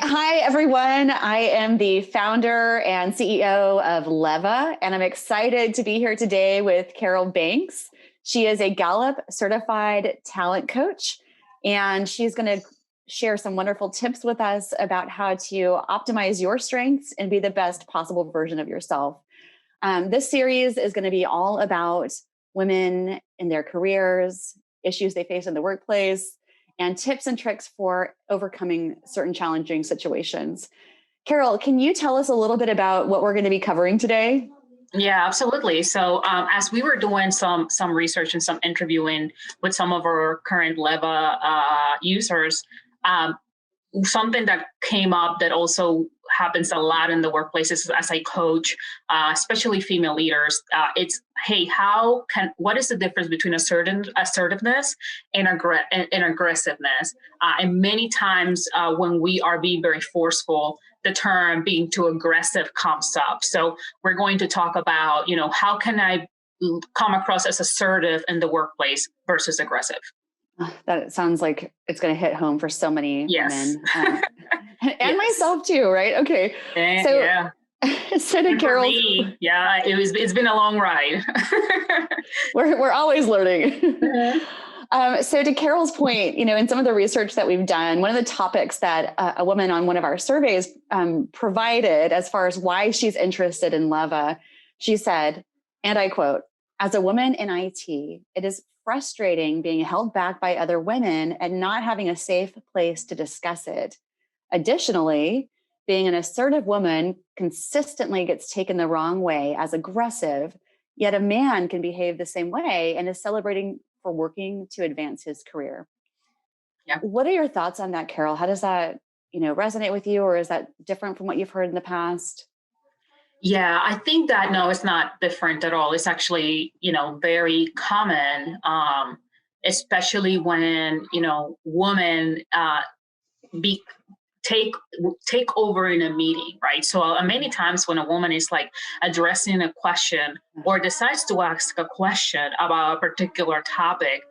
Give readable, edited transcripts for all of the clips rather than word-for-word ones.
Hi, everyone. I am the founder and CEO of Leva, and I'm excited to be here today with Carol Banks. She is a Gallup certified talent coach, and she's going to share some wonderful tips with us about how to optimize your strengths and be the best possible version of yourself. This series is going to be all about women in their careers, issues they face in the workplace, and tips and tricks for overcoming certain challenging situations. Carol, can you tell us a little bit about what we're going to be covering today? Yeah, absolutely. So as we were doing some research and some interviewing with some of our current Leva users, something that came up that also happens a lot in the workplaces as I coach, especially female leaders. It's, hey, what is the difference between assertiveness and aggressiveness? And many times when we are being very forceful, the term being too aggressive comes up. So we're going to talk about, how can I come across as assertive in the workplace versus aggressive? That sounds like it's going to hit home for so many Yes. women and Yes. myself too, right? Okay. So yeah. So to Carol's, yeah, it's been a long ride. we're always learning. Mm-hmm. So to Carol's point, in some of the research that we've done, one of the topics that a woman on one of our surveys provided as far as why she's interested in Leva, she said, and I quote, "As a woman in IT, it is frustrating being held back by other women and not having a safe place to discuss it. Additionally, being an assertive woman consistently gets taken the wrong way as aggressive, yet a man can behave the same way and is celebrating for working to advance his career." Yeah. What are your thoughts on that, Carol? How does that, resonate with you, or is that different from what you've heard in the past? Yeah, I think that no, it's not different at all. It's actually, very common, especially when, women take over in a meeting, right? So many times when a woman is like addressing a question or decides to ask a question about a particular topic,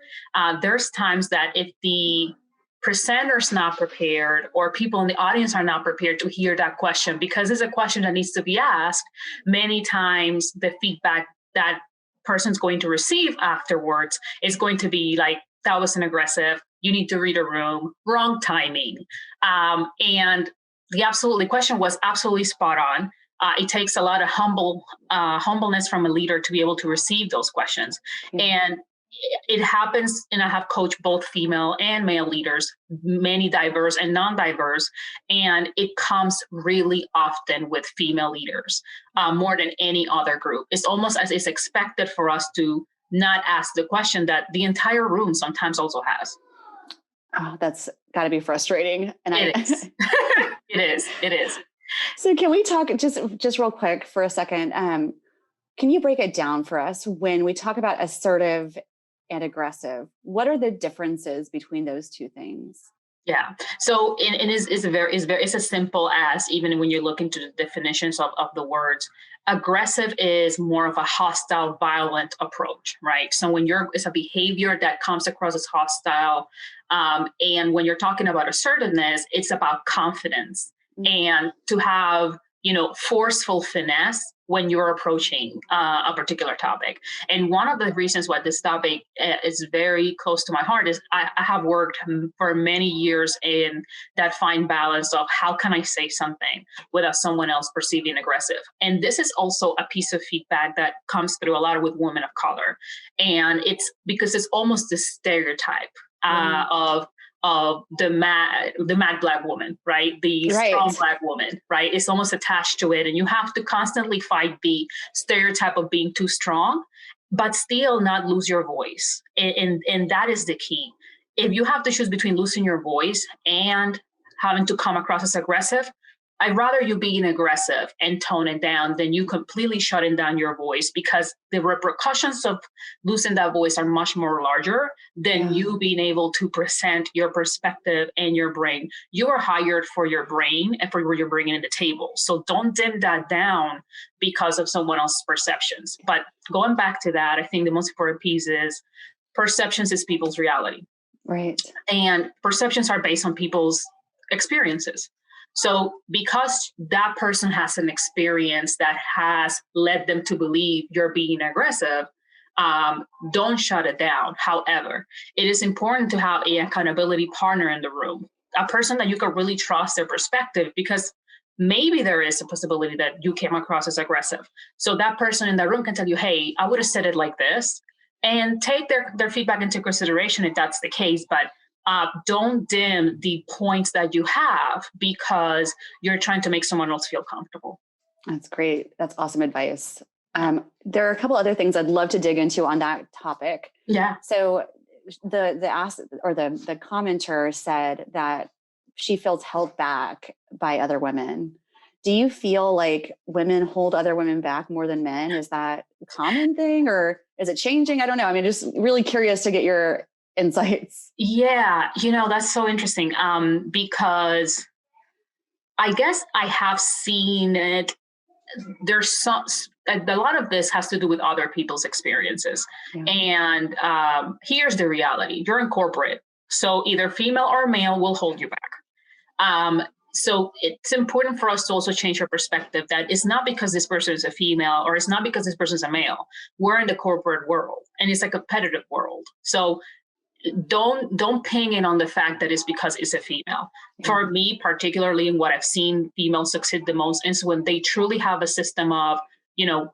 there's times that if the presenter's not prepared or people in the audience are not prepared to hear that question, because it's a question that needs to be asked, many times the feedback that person's going to receive afterwards is going to be like, that was an aggressive, you need to read a room, wrong timing. And the question was absolutely spot on. It takes a lot of humbleness from a leader to be able to receive those questions. Mm-hmm. And it happens, and I have coached both female and male leaders, many diverse and non-diverse, and it comes really often with female leaders, more than any other group. It's almost as it's expected for us to not ask the question that the entire room sometimes also has. Oh, that's got to be frustrating. And it is. It is. So can we talk just real quick for a second? Can you break it down for us when we talk about assertive and aggressive? What are the differences between those two things? Yeah. So it's as simple as, even when you look into the definitions of the words, aggressive is more of a hostile, violent approach, right? So it's a behavior that comes across as hostile. And when you're talking about assertiveness, it's about confidence and to have, forceful finesse when you're approaching a particular topic. And one of the reasons why this topic is very close to my heart is I have worked for many years in that fine balance of how can I say something without someone else perceiving aggressive. And this is also a piece of feedback that comes through a lot with women of color. And it's because it's almost the stereotype of the mad Black woman, right? The strong Black woman, right? It's almost attached to it. And you have to constantly fight the stereotype of being too strong, but still not lose your voice. And that is the key. If you have to choose between losing your voice and having to come across as aggressive, I'd rather you being aggressive and tone it down than you completely shutting down your voice, because the repercussions of losing that voice are much more larger than you being able to present your perspective and your brain. You are hired for your brain and for what you're bringing to the table. So don't dim that down because of someone else's perceptions. But going back to that, I think the most important piece is perceptions is people's reality. Right. And perceptions are based on people's experiences. So because that person has an experience that has led them to believe you're being aggressive, don't shut it down. However, it is important to have an accountability partner in the room, a person that you can really trust their perspective, because maybe there is a possibility that you came across as aggressive. So that person in that room can tell you, hey, I would have said it like this, and take their feedback into consideration if that's the case. But don't dim the points that you have because you're trying to make someone else feel comfortable. That's great. That's awesome advice. There are a couple other things I'd love to dig into on that topic. Yeah. So the commenter said that she feels held back by other women. Do you feel like women hold other women back more than men? Is that a common thing, or is it changing? I don't know. I mean, just really curious to get your insights. Yeah, that's so interesting, because I guess I have seen it. There's a lot of this has to do with other people's experiences. Yeah. And here's the reality. You're in corporate, so either female or male will hold you back. So it's important for us to also change our perspective that it's not because this person is a female or it's not because this person is a male. We're in the corporate world and it's a competitive world. So don't ping in on the fact that it's because it's a female. Yeah. For me, particularly in what I've seen females succeed the most is when they truly have a system of,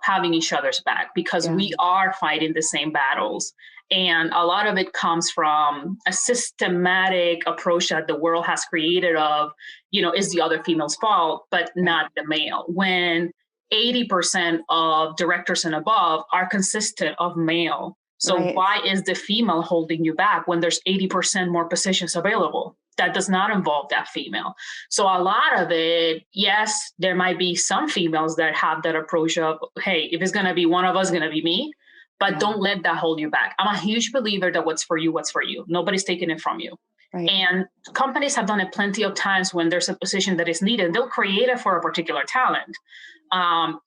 having each other's back, because we are fighting the same battles. And a lot of it comes from a systematic approach that the world has created of, is the other female's fault, but not the male. When 80% of directors and above are consistent of male. So why is the female holding you back when there's 80% more positions available? That does not involve that female. So a lot of it, yes, there might be some females that have that approach of, hey, if it's going to be one of us, it's going to be me, but don't let that hold you back. I'm a huge believer that what's for you, what's for you. Nobody's taking it from you. Right. And companies have done it plenty of times when there's a position that is needed. They'll create it for a particular talent.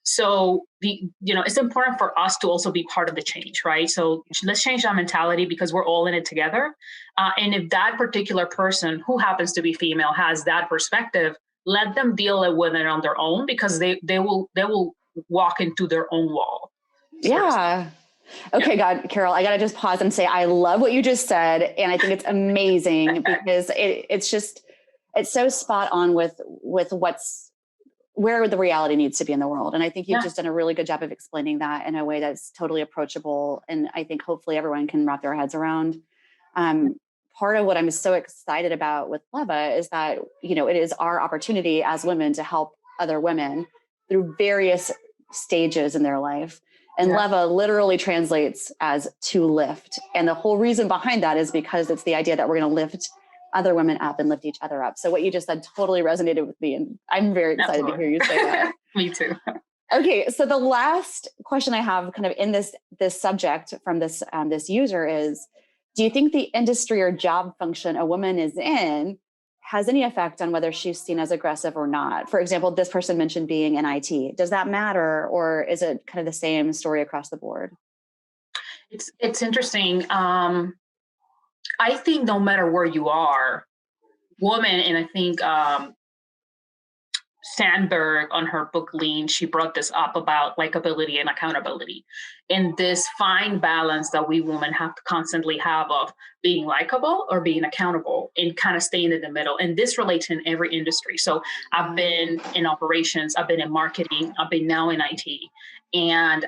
So it's important for us to also be part of the change, right? So let's change that mentality because we're all in it together. And if that particular person who happens to be female has that perspective, let them deal with it on their own, because they will walk into their own wall. Yeah. Okay, God, Carol, I got to just pause and say, I love what you just said. And I think it's amazing because it's so spot on with where the reality needs to be in the world. And I think you've just done a really good job of explaining that in a way that's totally approachable. And I think hopefully everyone can wrap their heads around. Part of what I'm so excited about with Leva is that, it is our opportunity as women to help other women through various stages in their life. And Leva literally translates as to lift. And the whole reason behind that is because it's the idea that we're going to lift other women up and lift each other up. So what you just said totally resonated with me. And I'm very excited to hear you say that. Me too. Okay. So the last question I have kind of in this subject from this user is, do you think the industry or job function a woman is in has any effect on whether she's seen as aggressive or not? For example, this person mentioned being in IT. Does that matter, or is it kind of the same story across the board? It's interesting. I think no matter where you are, woman, and I think Sandberg on her book Lean, she brought this up about likability and accountability, and this fine balance that we women have to constantly have of being likable or being accountable and kind of staying in the middle. And this relates in every industry. So I've been in operations, I've been in marketing, I've been now in IT, and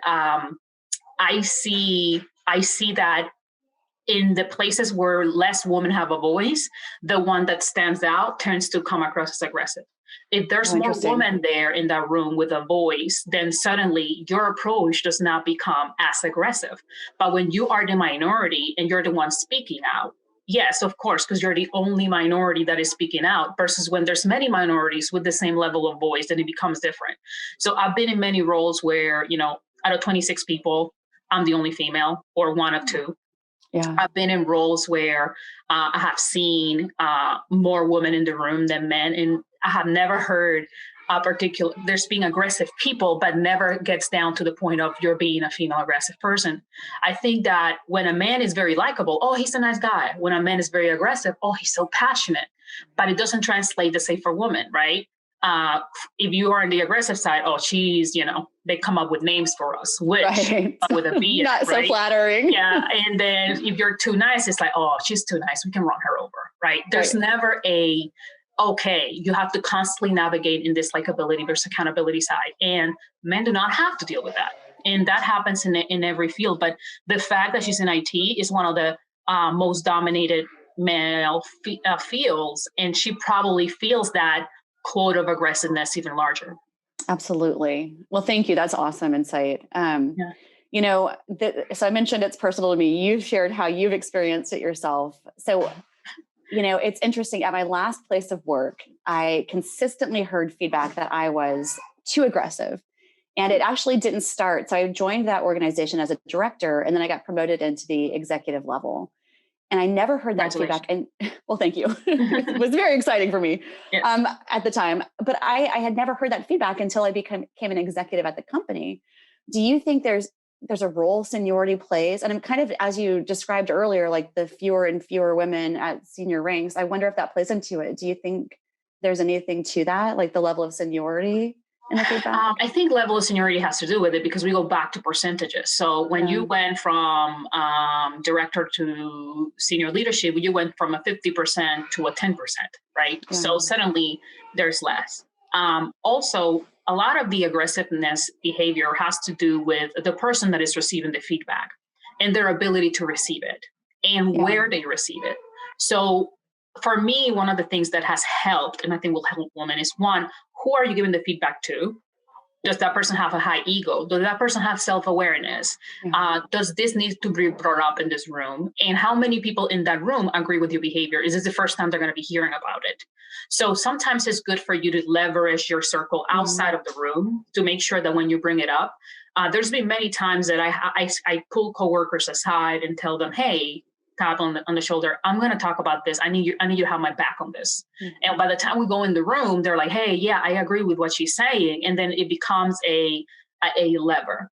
I see that in the places where less women have a voice, the one that stands out tends to come across as aggressive. If there's more women there in that room with a voice, then suddenly your approach does not become as aggressive. But when you are the minority and you're the one speaking out, yes, of course, because you're the only minority that is speaking out, versus when there's many minorities with the same level of voice, then it becomes different. So I've been in many roles where, out of 26 people, I'm the only female or one of two. Yeah. I've been in roles where I have seen more women in the room than men, and I have never heard there's being aggressive people, but never gets down to the point of you're being a female aggressive person. I think that when a man is very likable, oh, he's a nice guy. When a man is very aggressive, oh, he's so passionate. But it doesn't translate the same for women, right? If you are on the aggressive side, oh, she's, they come up with names for us, which with a B, not so flattering. Yeah. And then if you're too nice, it's like, oh, she's too nice, we can run her over, right? There's never okay, you have to constantly navigate in this likability versus accountability side. And men do not have to deal with that. And that happens in every field. But the fact that she's in IT is one of the most dominated male fields. And she probably feels that quote of aggressiveness even larger. Absolutely. Well, thank you. That's awesome insight. So I mentioned it's personal to me. You've shared how you've experienced it yourself. So, it's interesting. At my last place of work, I consistently heard feedback that I was too aggressive. And it actually didn't start. So I joined that organization as a director, and then I got promoted into the executive level. And I never heard that feedback. And well, thank you. It was very exciting for me at the time. But I had never heard that feedback until I became an executive at the company. Do you think there's a role seniority plays? And I'm kind of, as you described earlier, like the fewer and fewer women at senior ranks, I wonder if that plays into it. Do you think there's anything to that, like the level of seniority in the feedback? I think level of seniority has to do with it because we go back to percentages. So when you went from director to senior leadership, you went from a 50% to a 10%, right? Yeah. So suddenly there's less. Also, a lot of the aggressiveness behavior has to do with the person that is receiving the feedback and their ability to receive it and where they receive it. So for me, one of the things that has helped, and I think will help women, is one, who are you giving the feedback to? Does that person have a high ego? Does that person have self-awareness? Does this need to be brought up in this room? And how many people in that room agree with your behavior? Is this the first time they're going to be hearing about it? So sometimes it's good for you to leverage your circle outside of the room to make sure that when you bring it up, there's been many times that I pull coworkers aside and tell them, hey, tap on the shoulder, I'm going to talk about this. I need you to have my back on this. Mm-hmm. And by the time we go in the room, they're like, hey, yeah, I agree with what she's saying. And then it becomes a lever.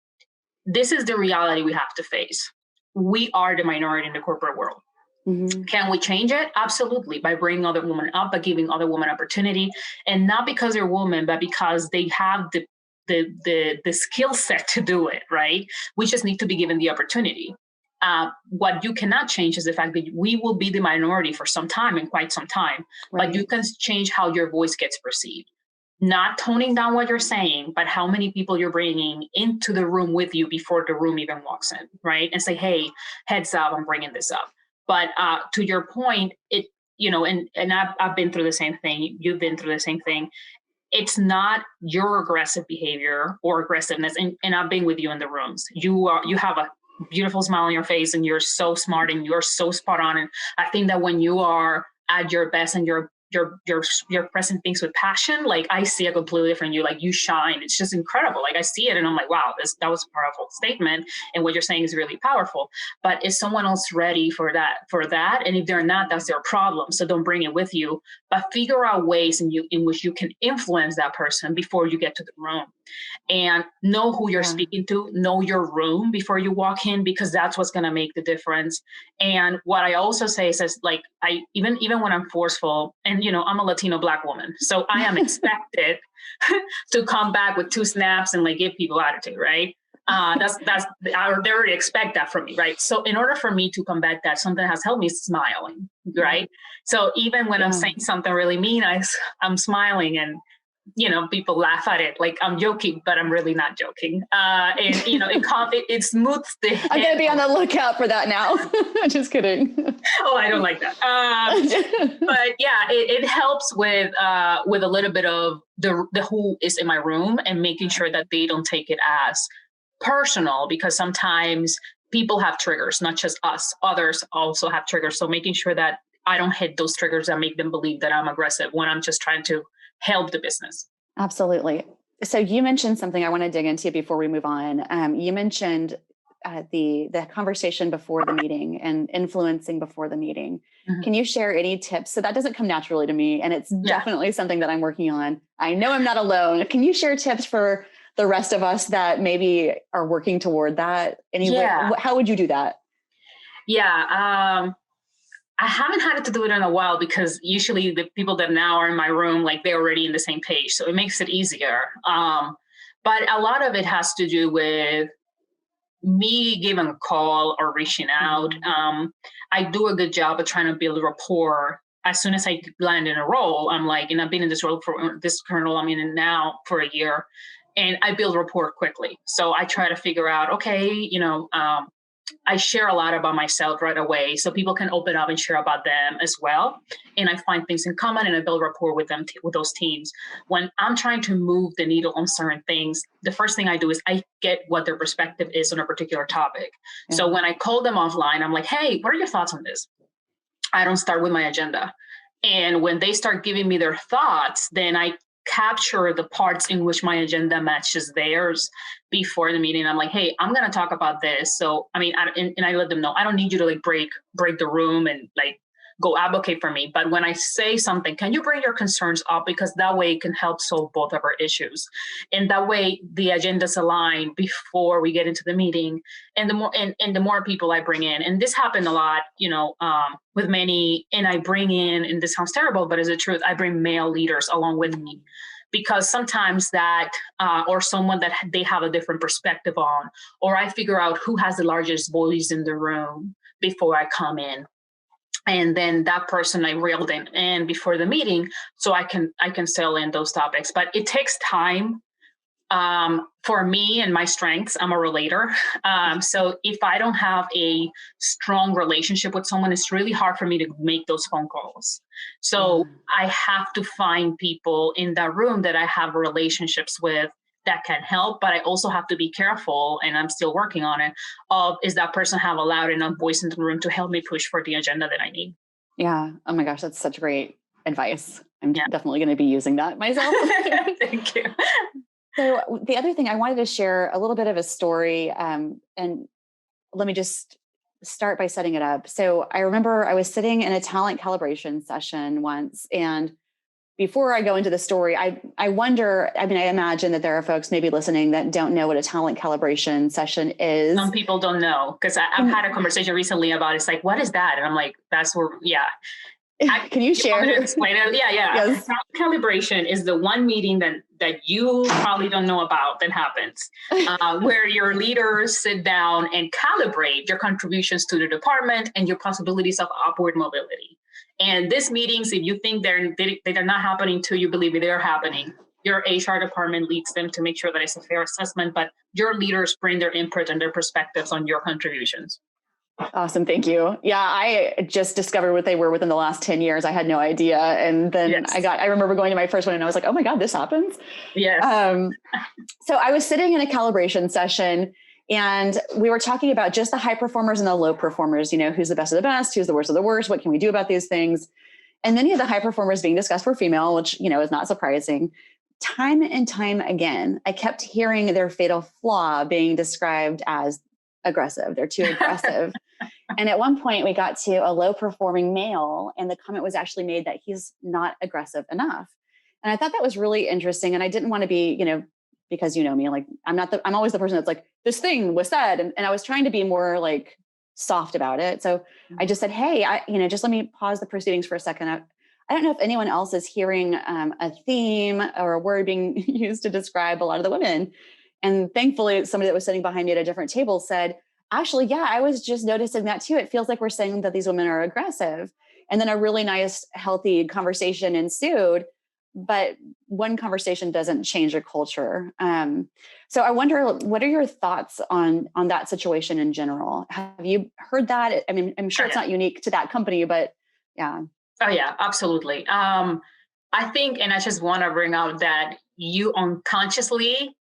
This is the reality we have to face. We are the minority in the corporate world. Mm-hmm. Can we change it? Absolutely. By bringing other women up, by giving other women opportunity, and not because they're women, but because they have the skill set to do it, right? We just need to be given the opportunity. What you cannot change is the fact that we will be the minority for some time and quite some time, right. But you can change how your voice gets perceived. Not toning down what you're saying, but how many people you're bringing into the room with you before the room even walks in, right? And say, hey, heads up, I'm bringing this up. But to your point, and I've been through the same thing. You've been through the same thing. It's not your aggressive behavior or aggressiveness. And I've been with you in the rooms. You have a beautiful smile on your face and you're so smart and you're so spot on. And I think that when you are at your best and you're pressing things with passion, like I see a completely different you, like you shine. It's just incredible. Like I see it and I'm like, wow, that was a powerful statement. And what you're saying is really powerful. But is someone else ready for that? And if they're not, that's their problem. So don't bring it with you, but figure out ways in which you can influence that person before you get to the room. And know who you're speaking to, know your room before you walk in, because that's what's going to make the difference. And what I also say is like, even when I'm forceful, and I'm a Latino Black woman, so I am expected to come back with 2 snaps and like give people attitude, right? They already expect that from me, right? So in order for me to combat that, something has helped me smiling, right? So even when I'm saying something really mean, I'm smiling and people laugh at it like I'm joking, but I'm really not joking. And it smooths the head. I'm gonna be on the lookout for that now. Just kidding. Oh, I don't like that. But yeah, it helps with a little bit of the who is in my room and making sure that they don't take it as personal, because sometimes people have triggers, not just us. Others also have triggers. So making sure that I don't hit those triggers that make them believe that I'm aggressive when I'm just trying to help the business. Absolutely. So you mentioned something I want to dig into before we move on. You mentioned the conversation before the meeting and influencing before the meeting. Mm-hmm. Can you share any tips? So that doesn't come naturally to me, and it's definitely something that I'm working on. I know I'm not alone. Can you share tips for the rest of us that maybe are working toward that? How would you do that? Yeah. I haven't had to do it in a while because usually the people that now are in my room, like they're already in the same page. So it makes it easier. But a lot of it has to do with me giving a call or reaching out. I do a good job of trying to build rapport. As soon as I land in a role, I'm like, and I've been in this role for this current role I'm in now for a year, and I build rapport quickly. So I try to figure out, okay, I share a lot about myself right away, so people can open up and share about them as well. And I find things in common, and I build rapport with them, with those teams. When I'm trying to move the needle on certain things, the first thing I do is I get what their perspective is on a particular topic. Yeah. So when I call them offline, I'm like, hey, what are your thoughts on this? I don't start with my agenda. And when they start giving me their thoughts, then I capture the parts in which my agenda matches theirs before the meeting. I'm like, hey, I'm going to talk about this. So, I mean, and I let them know, I don't need you to like break the room and like go advocate for me. But when I say something, can you bring your concerns up? Because that way it can help solve both of our issues. And that way the agendas align before we get into the meeting. And the more, and the more people I bring in, and this happened a lot, with many, and I bring in, and this sounds terrible, but it's the truth, I bring male leaders along with me. Because sometimes that, or someone that they have a different perspective on, or I figure out who has the largest voice in the room before I come in. And then that person I reeled in before the meeting, so I can sell in those topics. But it takes time. For me and my strengths, I'm a relator. So if I don't have a strong relationship with someone, it's really hard for me to make those phone calls. So I have to find people in that room that I have relationships with that can help, but I also have to be careful, and I'm still working on it, is that person have a loud enough voice in the room to help me push for the agenda that I need. Yeah. Oh my gosh, that's such great advice. I'm definitely going to be using that myself. Thank you. So the other thing, I wanted to share a little bit of a story, and let me just start by setting it up. So I remember I was sitting in a talent calibration session once, and before I go into the story, I wonder, I mean, I imagine that there are folks maybe listening that don't know what a talent calibration session is. Some people don't know, because I've had a conversation recently about it's like, what is that? And I'm like, that's where, Can you share? To explain it? Yeah. Yes. Talent calibration is the one meeting that you probably don't know about that happens, where your leaders sit down and calibrate your contributions to the department and your possibilities of upward mobility. And these meetings, if you think they're not happening to you, believe me, they're happening. Your HR department leads them to make sure that it's a fair assessment, but your leaders bring their input and their perspectives on your contributions. Awesome. Thank you. Yeah. I just discovered what they were within the last 10 years. I had no idea. And then I remember going to my first one and I was like, oh my God, this happens. Yes. So I was sitting in a calibration session and we were talking about just the high performers and the low performers, who's the best of the best, who's the worst of the worst, what can we do about these things? And many of the high performers being discussed were female, which, is not surprising. Time and time again, I kept hearing their fatal flaw being described as aggressive. They're too aggressive. And at one point we got to a low performing male and the comment was actually made that he's not aggressive enough. And I thought that was really interesting. And I didn't want to be, because me, like I'm always the person that's like, this thing was said. And I was trying to be more like soft about it. So I just said, hey, just let me pause the proceedings for a second. I don't know if anyone else is hearing a theme or a word being used to describe a lot of the women. And thankfully, somebody that was sitting behind me at a different table said, actually, yeah, I was just noticing that too. It feels like we're saying that these women are aggressive. And then a really nice, healthy conversation ensued. But one conversation doesn't change a culture. So I wonder, what are your thoughts on that situation in general? Have you heard that? I mean, I'm sure it's not unique to that company, but yeah. Oh, yeah, absolutely. I think, and I just want to bring out that you unconsciously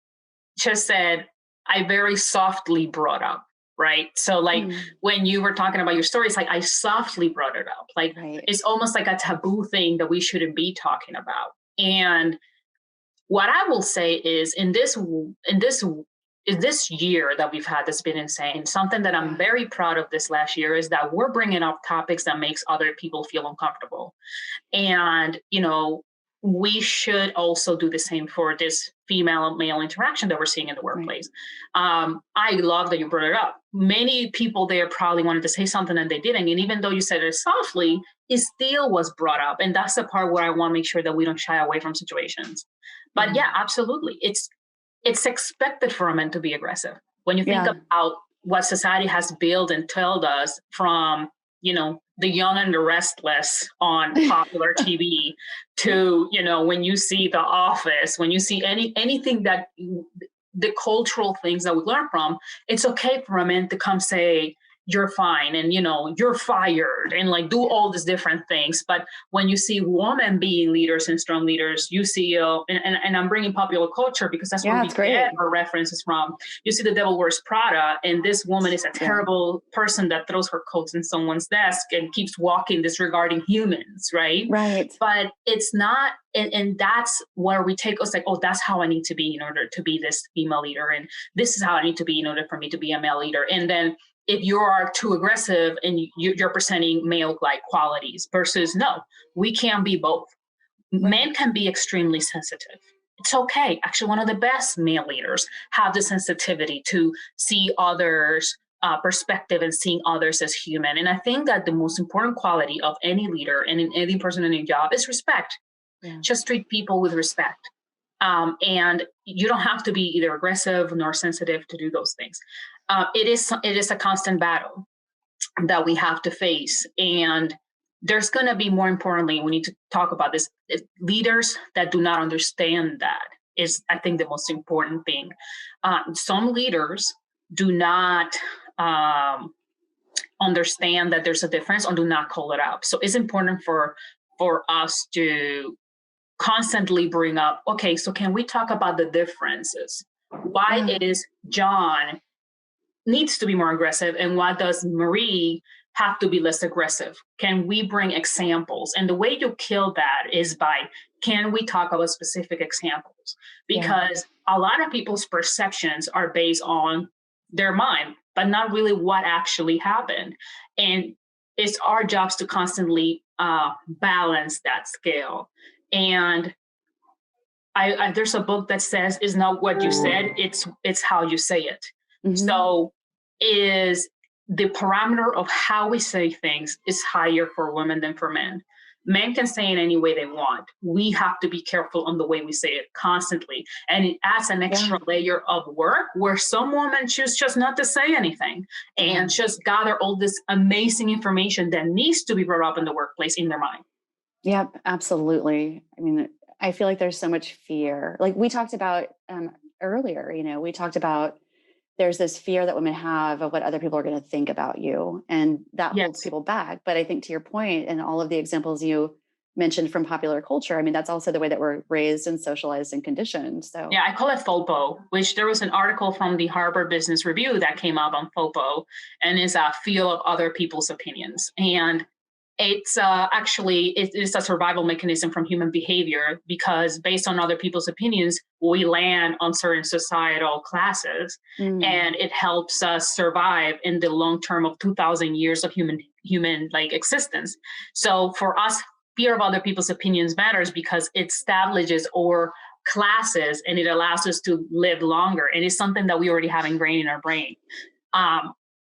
just said, I very softly brought up, right? So like when you were talking about your story, it's like, I softly brought it up. Like It's almost like a taboo thing that we shouldn't be talking about. And what I will say is in this year that we've had that's been insane, something that I'm very proud of this last year is that we're bringing up topics that makes other people feel uncomfortable. And, we should also do the same for this female male interaction that we're seeing in the workplace. I love that you brought it up. Many people there probably wanted to say something and they didn't. And even though you said it softly, it still was brought up. And that's the part where I want to make sure that we don't shy away from situations. But yeah, absolutely. It's expected for a man to be aggressive. When you think about what society has built and told us from, the Young and the Restless on popular TV to, when you see The Office, when you see anything that the cultural things that we learn from, it's okay for a man to come say, you're fine, and you're fired, and like do all these different things. But when you see women being leaders and strong leaders, you see, and I'm bringing popular culture because that's where we get our references from. You see The Devil Wears Prada, and this woman is a terrible person that throws her coats in someone's desk and keeps walking, disregarding humans, right? But it's not, and that's where we take us like, oh, that's how I need to be in order to be this female leader, and this is how I need to be in order for me to be a male leader. And then if you are too aggressive and you're presenting male-like qualities versus no, we can be both. Men can be extremely sensitive. It's okay. Actually, one of the best male leaders have the sensitivity to see others' perspective and seeing others as human. And I think that the most important quality of any leader and in any person in a job is respect. Just treat people with respect. And you don't have to be either aggressive nor sensitive to do those things. It is a constant battle that we have to face. And there's going to be, more importantly, we need to talk about this, leaders that do not understand that is, I think, the most important thing. Some leaders do not understand that there's a difference or do not call it out. So it's important for us to constantly bring up, okay, so can we talk about the differences? Why is John needs to be more aggressive, and why does Marie have to be less aggressive? Can we bring examples? And the way you kill that is by, can we talk about specific examples? Because a lot of people's perceptions are based on their mind, but not really what actually happened. And it's our jobs to constantly balance that scale. And I there's a book that says, it's not what you said, it's how you say it. So is the parameter of how we say things is higher for women than for men. Men can say it any way they want. We have to be careful on the way we say it constantly. And it adds an extra layer of work where some women choose just not to say anything and just gather all this amazing information that needs to be brought up in the workplace in their mind. Yep, absolutely. I mean, I feel like there's so much fear. Like we talked about earlier, we talked about there's this fear that women have of what other people are going to think about you. And that holds people back. But I think to your point, and all of the examples you mentioned from popular culture, I mean, that's also the way that we're raised and socialized and conditioned. So yeah, I call it FOPO, which there was an article from the Harvard Business Review that came out on FOPO, and is a feel of other people's opinions. And it's actually, it's a survival mechanism from human behavior, because based on other people's opinions, we land on certain societal classes, and it helps us survive in the long term of 2,000 years of human like existence. So for us, fear of other people's opinions matters because it establishes our classes and it allows us to live longer. And it's something that we already have ingrained in our brain.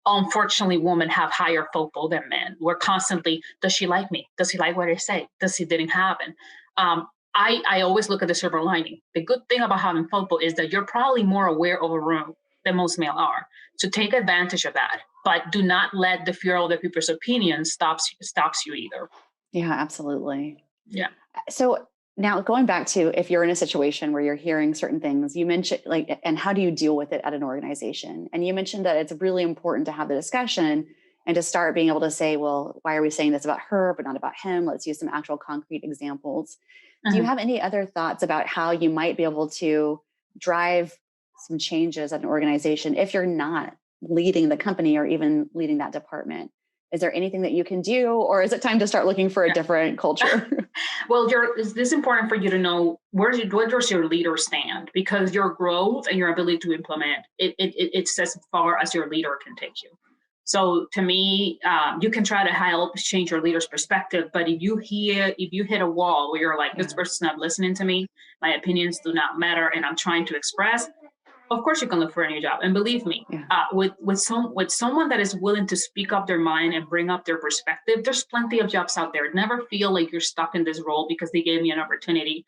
Unfortunately, women have higher FOPO than men. We're constantly, does she like me? Does he like what I say? Does it didn't happen? I always look at the silver lining. The good thing about having FOPO is that you're probably more aware of a room than most male are. So take advantage of that, but do not let the fear of other people's opinions stops you either. Yeah, absolutely. Yeah. So now going back to, if you're in a situation where you're hearing certain things, you mentioned and how do you deal with it at an organization? And you mentioned that it's really important to have the discussion and to start being able to say, well, why are we saying this about her, but not about him? Let's use some actual concrete examples. Do you have any other thoughts about how you might be able to drive some changes at an organization if you're not leading the company or even leading that department? Is there anything that you can do, or is it time to start looking for a different culture? Well, is this important for you to know where does your leader stand? Because your growth and your ability to implement it's as far as your leader can take you. So to me, you can try to help change your leader's perspective, but if you hit a wall where you're like, this person's not listening to me, my opinions do not matter, and I'm trying to express, of course you can look for a new job. And believe me, with someone that is willing to speak up their mind and bring up their perspective, there's plenty of jobs out there. Never feel like you're stuck in this role because they gave me an opportunity.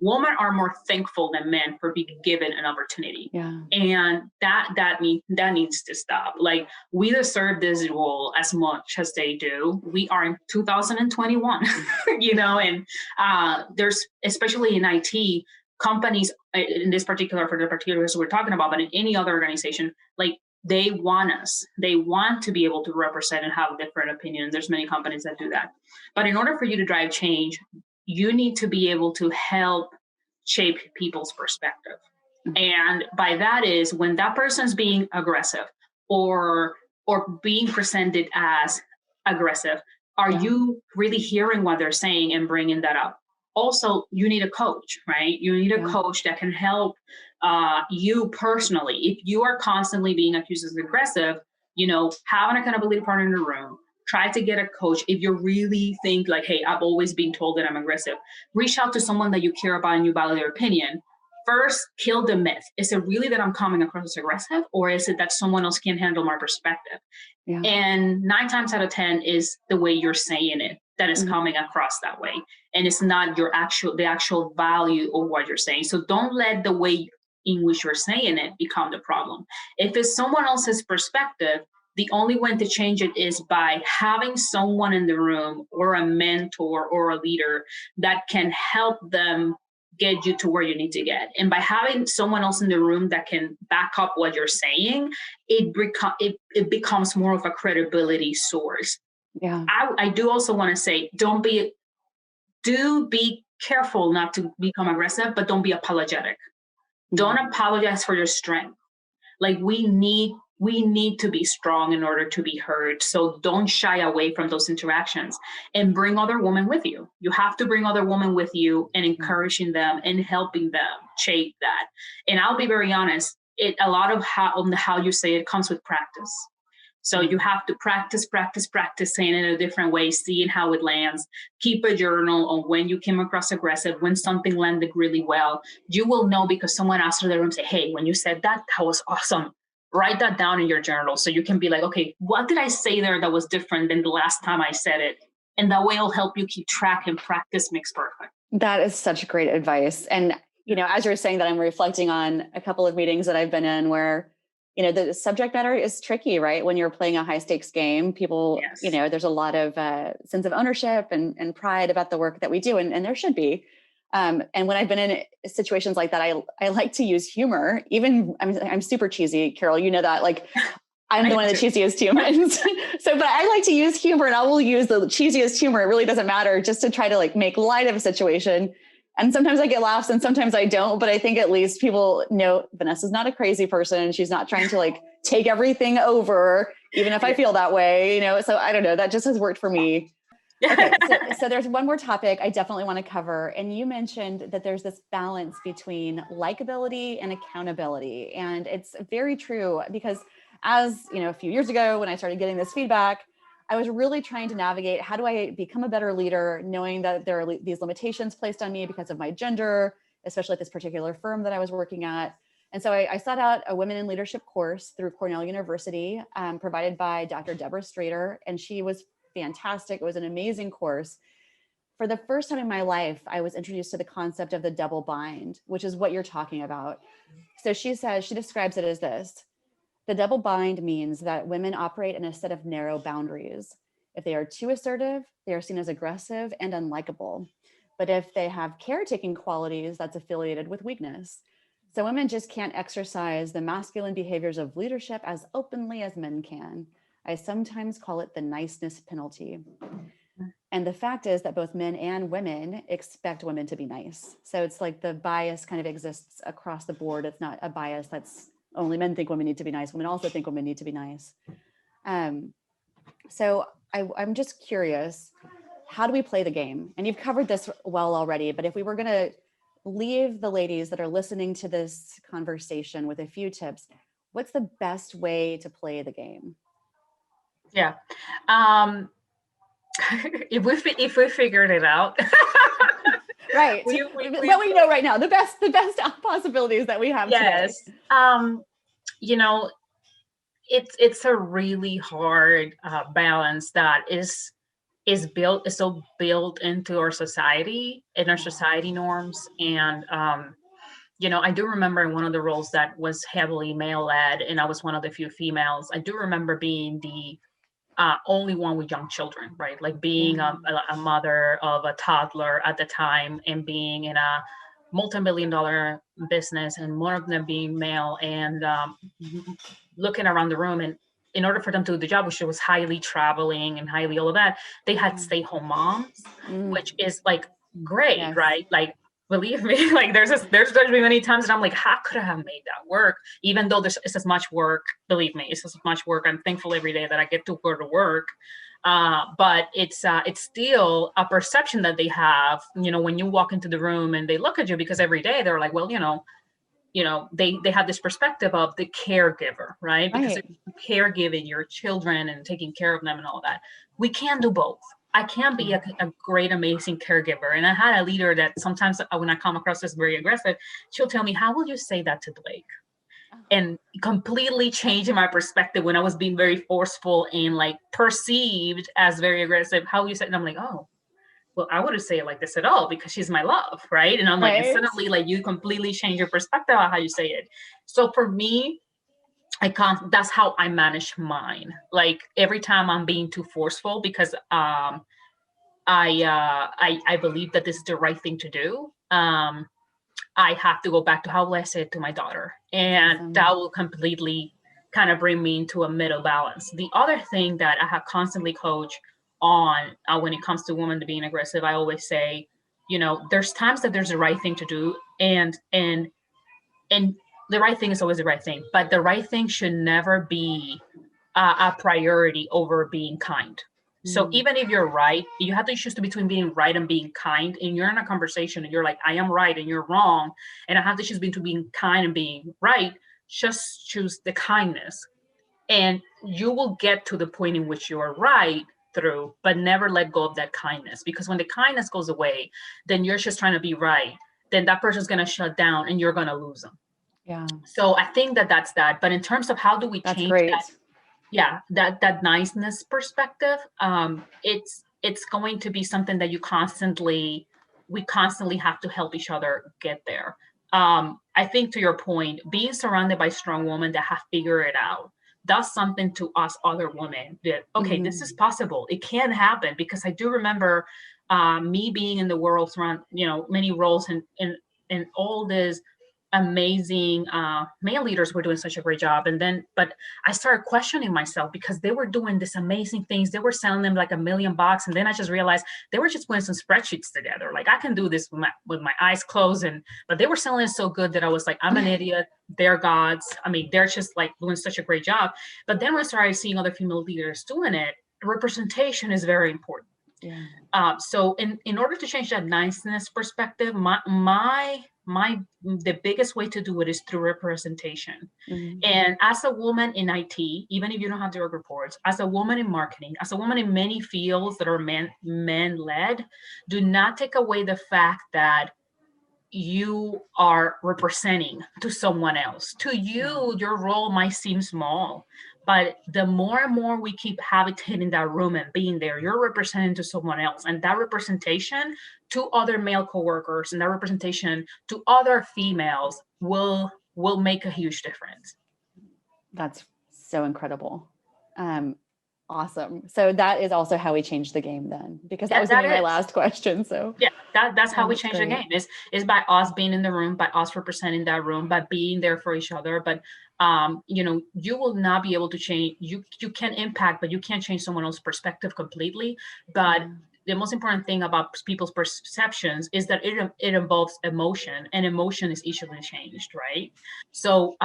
Women are more thankful than men for being given an opportunity. And that needs to stop. Like, we deserve this role as much as they do. We are in 2021, and there's, especially in IT, companies in this particular, for the particulars we're talking about, but in any other organization, like, they want to be able to represent and have different opinions. There's many companies that do that. But in order for you to drive change, you need to be able to help shape people's perspective. And by that is when that person's being aggressive or being presented as aggressive, are you really hearing what they're saying and bringing that up? Also, you need a coach, right? You need a coach that can help you personally. If you are constantly being accused as aggressive, have an accountability partner in the room. Try to get a coach. If you really think like, hey, I've always been told that I'm aggressive, reach out to someone that you care about and you value their opinion. First, kill the myth. Is it really that I'm coming across as aggressive, or is it that someone else can handle my perspective? And 9 times out of 10 is the way you're saying it that is coming across that way. And it's not the actual value of what you're saying. So don't let the way in which you're saying it become the problem. If it's someone else's perspective, the only way to change it is by having someone in the room, or a mentor or a leader, that can help them get you to where you need to get. And by having someone else in the room that can back up what you're saying, it becomes more of a credibility source. I do also want to say, do be careful not to become aggressive, but don't be apologetic. Don't apologize for your strength. Like, we need to be strong in order to be heard. So don't shy away from those interactions, and bring other women with you. You have to bring other women with you and encouraging them and helping them shape that. And I'll be very honest, a lot of how you say it comes with practice. So you have to practice saying it in a different way, seeing how it lands. Keep a journal on when you came across aggressive, when something landed really well. You will know because someone asked you in the room, say, hey, when you said that was awesome. Write that down in your journal so you can be like, okay, what did I say there that was different than the last time I said it? And that way it'll help you keep track, and practice makes perfect. That is such great advice. And, as you're saying that, I'm reflecting on a couple of meetings that I've been in where, the subject matter is tricky, right? When you're playing a high stakes game, people, there's a lot of sense of ownership and pride about the work that we do. And there should be. And when I've been in situations like that, I like to use humor. Even I'm super cheesy, Carol, you know that, like, I'm the one of the cheesiest humans. But I like to use humor, and I will use the cheesiest humor. It really doesn't matter, just to try to like make light of a situation. And sometimes I get laughs and sometimes I don't, but I think at least people know Vanessa's not a crazy person. She's not trying to like take everything over, even if I feel that way, so I don't know, that just has worked for me. Okay. So there's one more topic I definitely want to cover. And you mentioned that there's this balance between likability and accountability. And it's very true because as a few years ago, when I started getting this feedback, I was really trying to navigate, how do I become a better leader, knowing that there are these limitations placed on me because of my gender, especially at this particular firm that I was working at. And so I sought out a Women in Leadership course through Cornell University, provided by Dr. Deborah Strader, and she was fantastic. It was an amazing course. For the first time in my life, I was introduced to the concept of the double bind, which is what you're talking about. So she describes it as this. The double bind means that women operate in a set of narrow boundaries. If they are too assertive, they are seen as aggressive and unlikable. But if they have caretaking qualities, that's affiliated with weakness. So women just can't exercise the masculine behaviors of leadership as openly as men can. I sometimes call it the niceness penalty. And the fact is that both men and women expect women to be nice. So it's like the bias kind of exists across the board. It's not a bias that's only men think women need to be nice. Women also think women need to be nice. So I'm just curious, how do we play the game? And you've covered this well already, but if we were going to leave the ladies that are listening to this conversation with a few tips, what's the best way to play the game? Yeah. If we figured it out, right. What we know right now, the best possibilities that we have today. Yes. You know, it's a really hard balance that is so built into our society and our society norms. And I do remember in one of the roles that was heavily male led, and I was one of the few females. I do remember being the only one with young children, right? Like being a mother of a toddler at the time, and being in a multi-million-dollar business, and one of them being male, and looking around the room. And in order for them to do the job, which was highly traveling and highly all of that, they had stay-home moms, which is like great, Yes. right? Like, believe me, like there's been many times that I'm like, how could I have made that work? Even though it's as much work, believe me, it's as much work. I'm thankful every day that I get to go to work. But it's still a perception that they have, when you walk into the room and they look at you, because every day they're like, well, they have this perspective of the caregiver, right? Because if you're caregiving your children and taking care of them and all that, we can do both. I can be a great, amazing caregiver. And I had a leader that sometimes when I come across as very aggressive, she'll tell me, how will you say that to Blake? And completely changing my perspective when I was being very forceful and like perceived as very aggressive. How will you say it? And I'm like, oh, well, I wouldn't say it like this at all, because she's my love, right? And I'm like, it's suddenly like you completely change your perspective on how you say it. So for me, that's how I manage mine. Like every time I'm being too forceful, because I believe that this is the right thing to do. I have to go back to how will I say it to my daughter, and that will completely kind of bring me into a middle balance. The other thing that I have constantly coached on when it comes to women to being aggressive, I always say, there's times that there's the right thing to do, and the right thing is always the right thing, but the right thing should never be a priority over being kind. So even if you're right, you have to choose between being right and being kind. And you're in a conversation and you're like, I am right and you're wrong, and I have to choose between being kind and being right. Just choose the kindness, and you will get to the point in which you are right through, but never let go of that kindness. Because when the kindness goes away, then you're just trying to be right. Then that person's going to shut down and you're going to lose them. Yeah. So I think that's that. But in terms of how do we change that? Yeah, that niceness perspective, it's going to be something that we constantly have to help each other get there. I think, to your point, being surrounded by strong women that have figured it out, that's something to us other women that, okay, this is possible, it can happen. Because I do remember me being in the world around, many roles, and all this amazing male leaders were doing such a great job. But I started questioning myself, because they were doing these amazing things. They were selling them like $1 million. And then I just realized they were just putting some spreadsheets together. Like, I can do this with my eyes closed. But they were selling it so good that I was like, I'm an idiot. They're gods. I mean, they're just like doing such a great job. But then when I started seeing other female leaders doing it, representation is very important. Yeah. So in order to change that niceness perspective, the biggest way to do it is through representation. And as a woman in IT, even if you don't have direct reports, as a woman in marketing, as a woman in many fields that are men led, do not take away the fact that you are representing to someone else. To you, your role might seem small, but the more and more we keep habitating that room and being there, you're representing to someone else. And that representation to other male coworkers and that representation to other females will make a huge difference. That's so incredible. Awesome. So that is also how we change the game then, because that was going to be my last question. So yeah, that's how we change the game, is by us being in the room, by us representing that room, by being there for each other. But you will not be able to change, you can impact, but you can't change someone else's perspective completely. But the most important thing about people's perceptions is that it involves emotion, and emotion is easily changed, right? So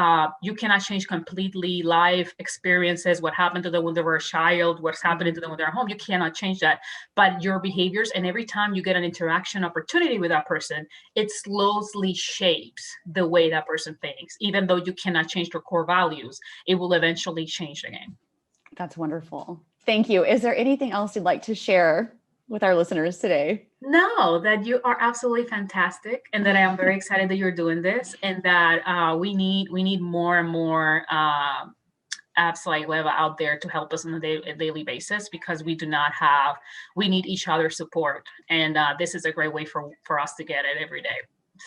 you cannot change completely life experiences, what happened to them when they were a child, what's happening to them when they're home. You cannot change that. But your behaviors, and every time you get an interaction opportunity with that person, it slowly shapes the way that person thinks. Even though you cannot change their core values, it will eventually change the game. That's wonderful. Thank you. Is there anything else you'd like to share with our listeners today? No, that you are absolutely fantastic, and that I am very excited that you're doing this, and that we need more and more apps like Leva out there to help us on a daily basis, because we need each other's support, and this is a great way for us to get it every day.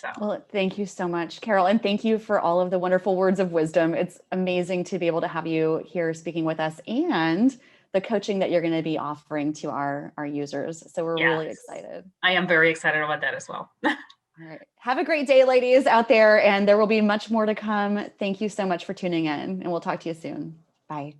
So. Well, thank you so much, Carol. And thank you for all of the wonderful words of wisdom. It's amazing to be able to have you here speaking with us, and the coaching that you're going to be offering to our users. So we're really excited. I am very excited about that as well. All right. Have a great day, ladies out there, and there will be much more to come. Thank you so much for tuning in, and we'll talk to you soon. Bye.